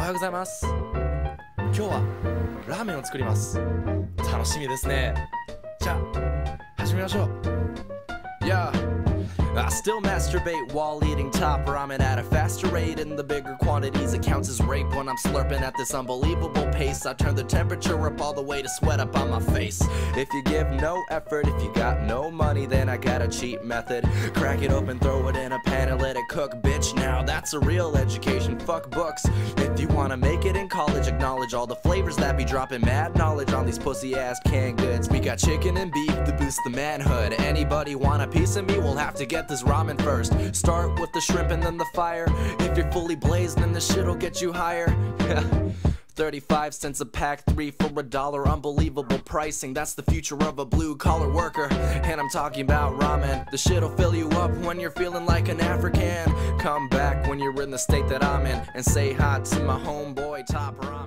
ようございます。今日はラーメンを作ります。楽しみですね。じゃあ始めましょう。Yeah, I still masturbate while eating top ramen at a faster rate. In the bigger quantities, it counts as rape when I'm slurping at this unbelievable pace. I turn the temperature up all the way to sweat up on my face. If you give no effort, if you got no money, then I got a cheap method. Crack it open, throw it in a pan and let it cook, bitch. Now that's a real education, fuck books. If you wanna make it in college, acknowledge all the flavors that be dropping mad knowledge on these pussy ass canned goods. We got chicken and beef to boost the manhood. Anybody want a piece of me, we'll have to get this ramen first. Start with the shrimp and then the fire. If you're fully blazed, then this shit'll get you higher. 35 cents a pack, 3 for $1. Unbelievable pricing, that's the future of a blue-collar worker. And I'm talking about ramen. The shit'll fill you up when you're feeling like an African. Come back when you're in the state that I'm in and say hi to my homeboy Top Ramen.